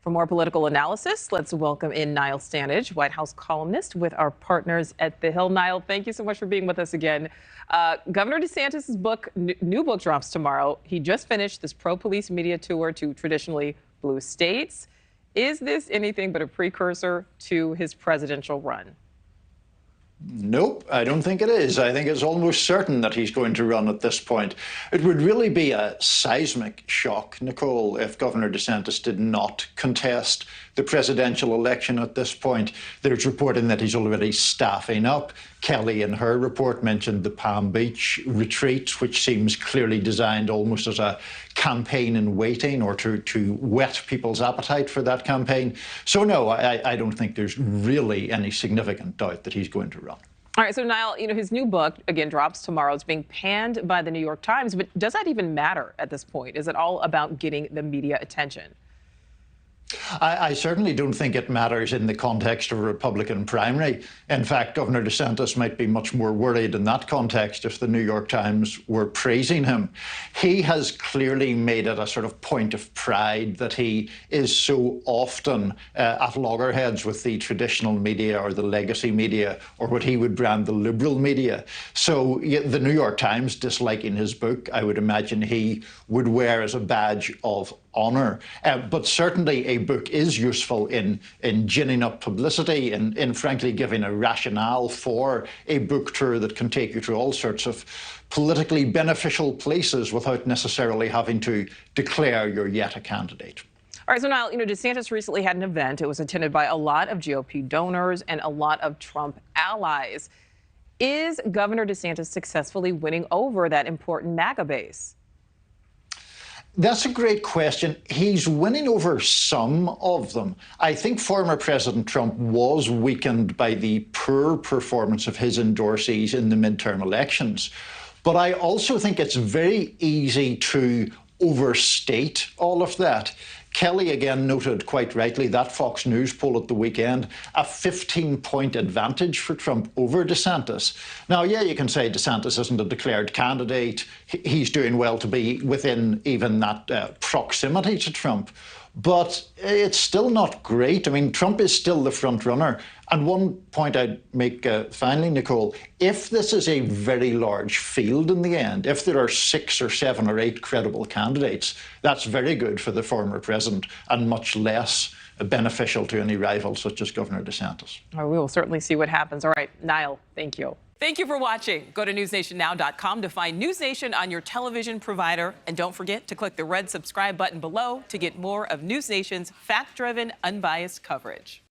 For more political analysis, let's welcome in Niall Stanage, White House columnist with our partners at The Hill. Niall, thank you so much for being with us again. Governor DeSantis' new book drops tomorrow. He just finished this pro-police media tour to traditionally blue states. Is this anything but a precursor to his presidential run? Nope, I don't think it is. I think it's almost certain that he's going to run at this point. It would really be a seismic shock, Nichole, if Governor DeSantis did not contest the presidential election at this point. There's reporting that he's already staffing up. Kelly, in her report, mentioned the Palm Beach retreat, which seems clearly designed almost as a campaign in waiting or to whet people's appetite for that campaign. So no, I don't think there's really any significant doubt that he's going to run. All right, so Niall, his new book, again, drops tomorrow. It's being panned by the New York Times, but does that even matter at this point? Is it all about getting the media attention? I certainly don't think it matters in the context of a Republican primary. In fact, Governor DeSantis might be much more worried in that context if the New York Times were praising him. He has clearly made it a sort of point of pride that he is so often at loggerheads with the traditional media or the legacy media or what he would brand the liberal media. So the New York Times disliking his book, I would imagine he would wear as a badge of honour. But certainly a book is useful in ginning up publicity and in frankly giving a rationale for a book tour that can take you to all sorts of politically beneficial places without necessarily having to declare you're yet a candidate. All right, so Niall, DeSantis recently had an event. It was attended by a lot of GOP donors and a lot of Trump allies. Is Governor DeSantis successfully winning over that important MAGA base? That's a great question. He's winning over some of them. I think former President Trump was weakened by the poor performance of his endorsees in the midterm elections. But I also think it's very easy to overstate all of that. Kelly again noted quite rightly that Fox News poll at the weekend, a 15-point advantage for Trump over DeSantis. Now, yeah, you can say DeSantis isn't a declared candidate. He's doing well to be within even that proximity to Trump. But it's still not great. I mean, Trump is still the front runner. And one point I'd make finally, Nichole, if this is a very large field in the end, if there are 6 or 7 or 8 credible candidates, that's very good for the former president and much less beneficial to any rival such as Governor DeSantis. We will certainly see what happens. All right, Niall, thank you. Thank you for watching. Go to newsnationnow.com to find NewsNation on your television provider. And don't forget to click the red subscribe button below to get more of NewsNation's fact-driven, unbiased coverage.